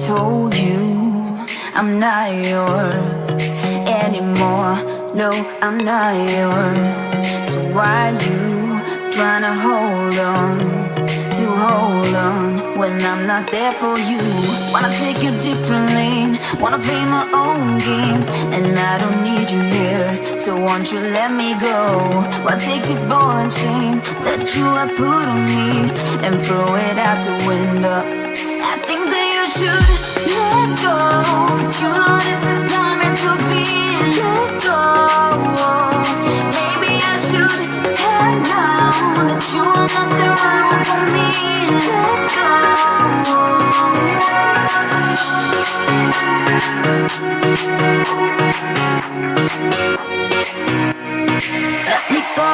told you I'm not yours anymore. No, I'm not yours. So why you trying to hold on when I'm not there for you? Wanna take a different lane, wanna play my own game, and I don't need you here, so won't you let me go? Wanna take this ball and chain that you have put on me and throw it out the window. I think that you should let go, 'cause you know this is not meant to be. Let go. Maybe I should have known that you are not the right one for me. Let go. Let me go.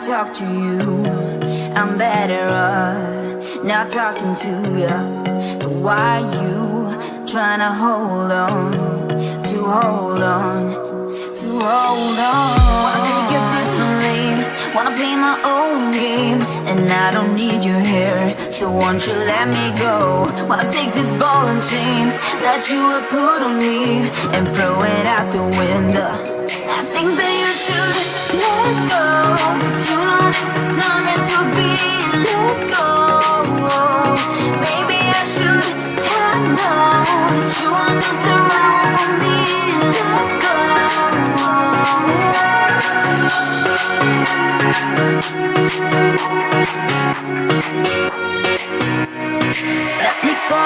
Talk to you, I'm better off not talking to you. But why you trying to hold on? Wanna take it differently, wanna play my own game, and I don't need you here, so won't you let me go? Wanna take this ball and chain that you have put on me and throw it out the window. I think that you should let go, 'cause you know this is not meant to be. Let go. Maybe I should have known that you are not the right one for me. Let go. Let me go.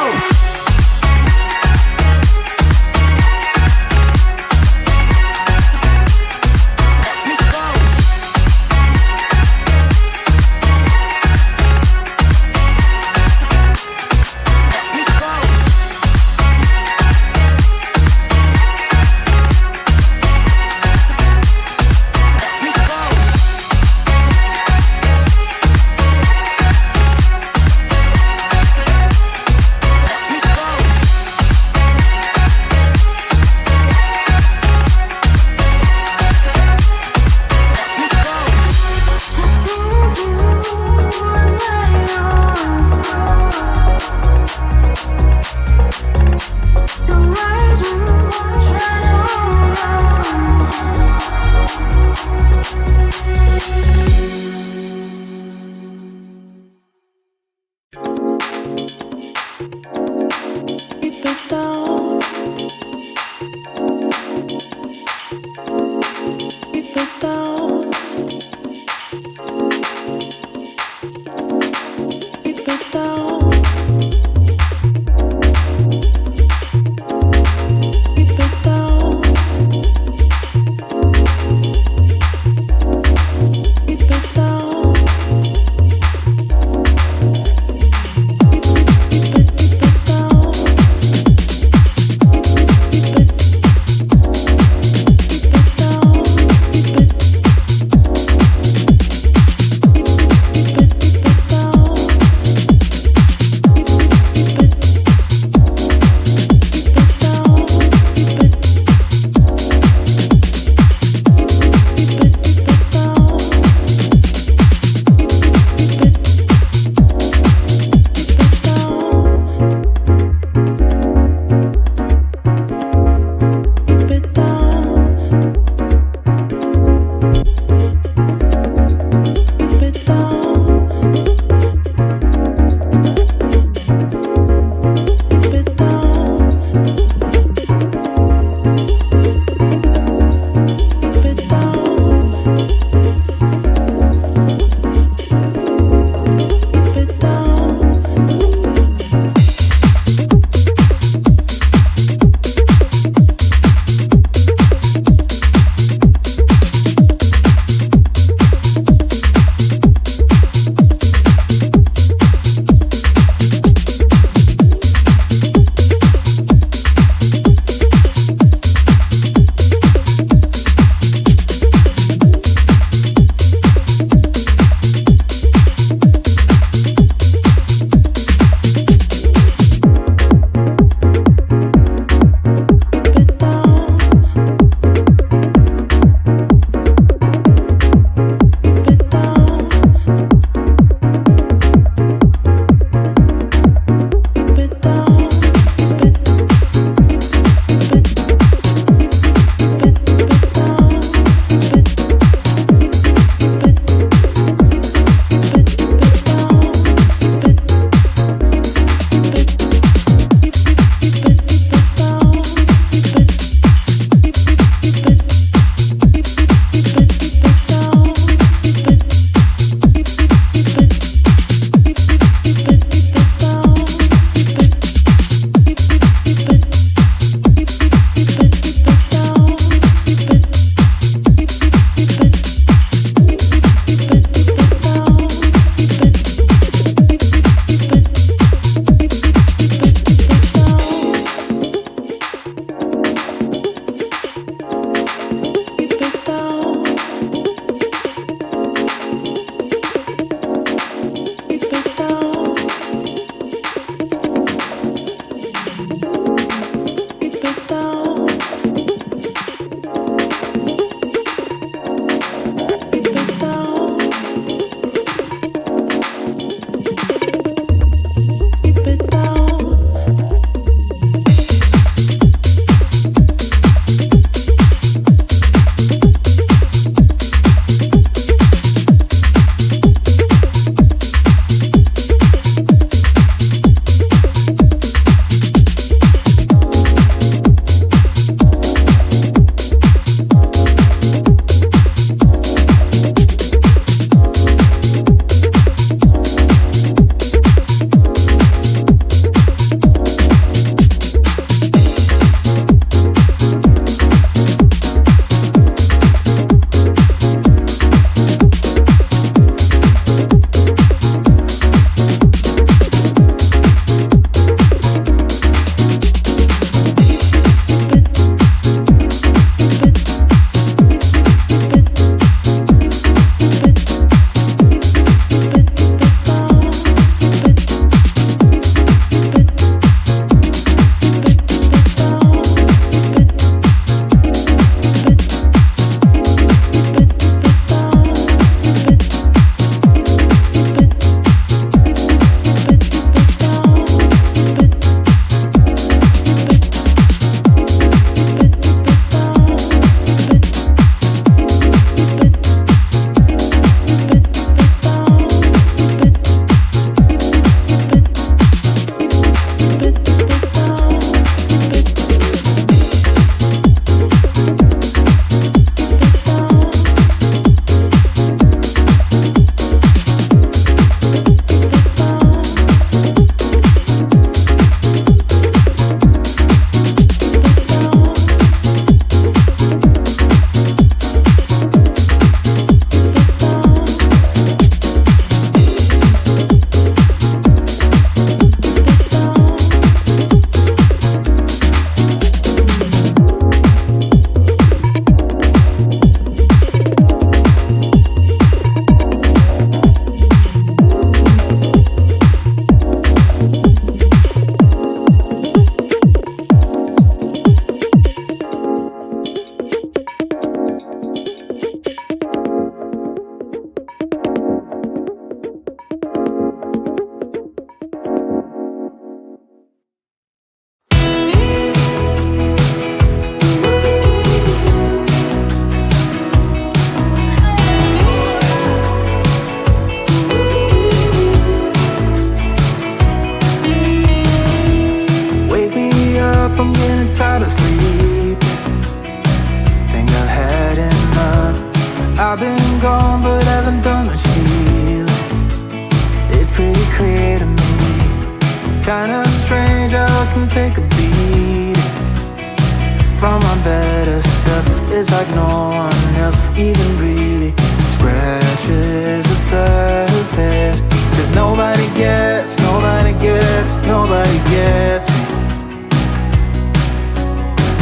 It's like no one else even really scratches the surface. 'Cause nobody gets me.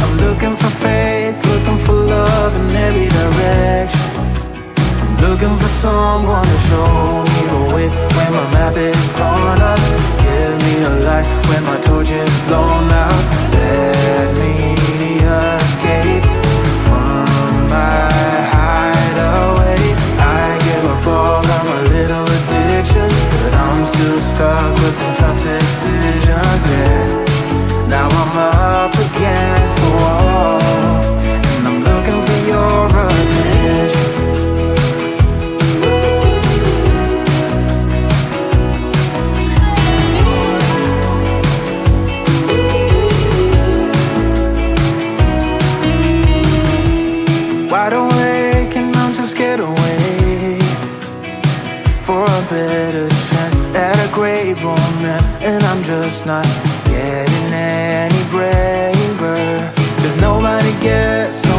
I'm looking for faith, looking for love in every direction. I'm looking for someone to show me the way when my map is torn up. Give me a light when my torch is blown out. Let me escape from my hideaway. I give up all of my little addictions, but I'm still stuck with some tough decisions, yeah. Now I'm up against the wall, and I'm looking for your attention. Wide awake and I'm too scared away for a better chance at a great romance, and I'm just not getting any braver. 'Cause nobody gets me.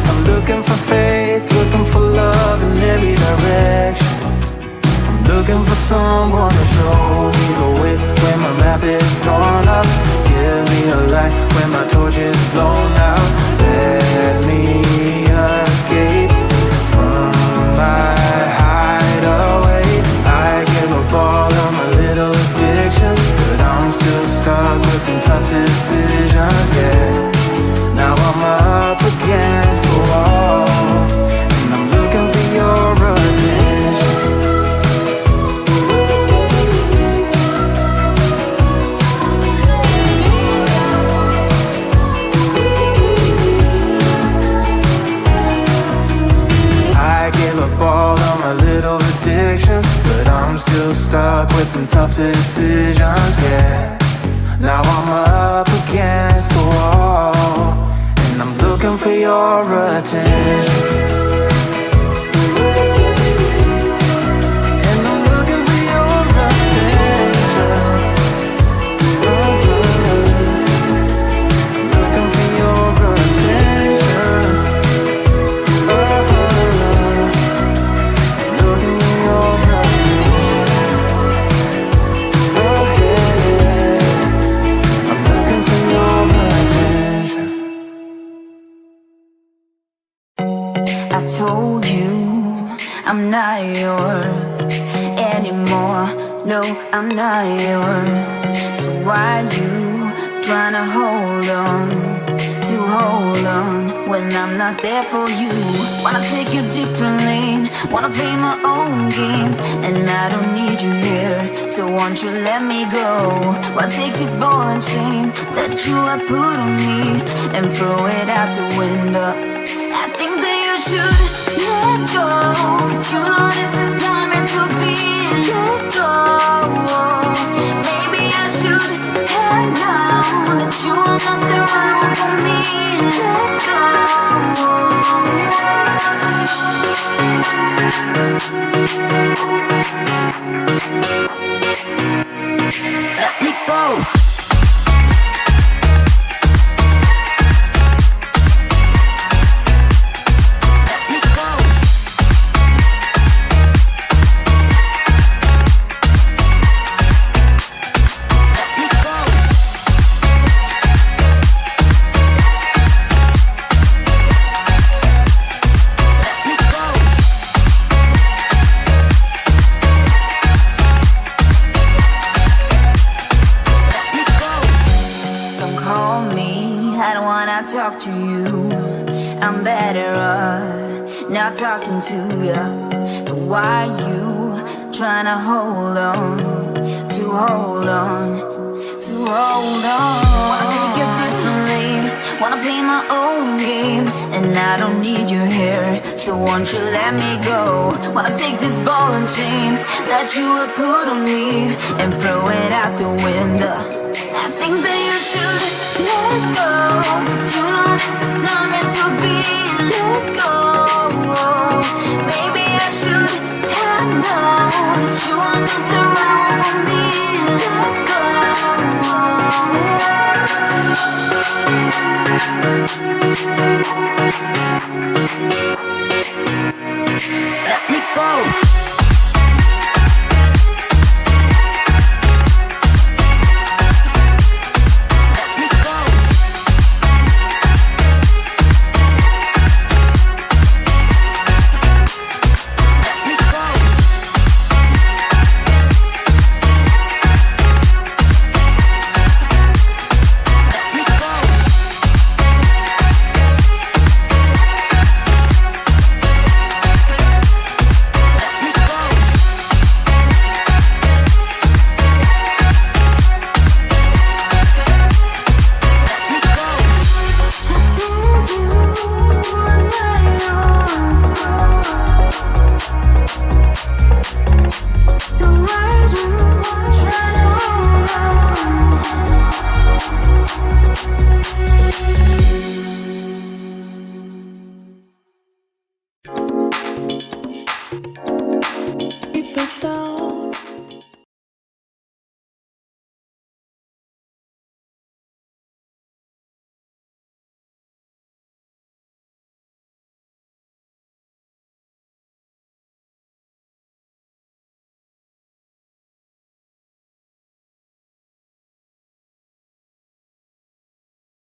I'm looking for faith, looking for love in every direction. I'm looking for someone to show me the way when my map is torn up. Give me a light when my torch is blown out. Let me escape from my hideaway. I give up all of my little addictions, but I'm still stuck with some tough decisions, yeah. Now I'm up against the wall, and I'm looking for your attention. I give up all of my little addictions, but I'm still stuck with some tough decisions, yeah. Now I'm up against the wall, and I'm looking for your attention. And I'm looking for your attention. Looking for your attention. Looking for your attention. I'm looking for your attention. I told you I'm not yours anymore. No, I'm not yours. So why you trying to hold on when I'm not there for you? Wanna take a different lane, wanna play my own game, and I don't need you here, so won't you let me go? Wanna take this ball and chain that you have put on me and throw it out the window. I think that you should let go, 'cause you know this is not meant to be. Let go. Maybe I should head down that you are not the right one for me. Let go. Let me go. Talk to you, I'm better off not talking to you. But why you trying to hold on? Wanna take a different lane, wanna play my own game, and I don't need you here, so won't you let me go? Wanna take this ball and chain that you have put on me and throw it out the window. I think that you should let go, 'cause you know this is not meant to be.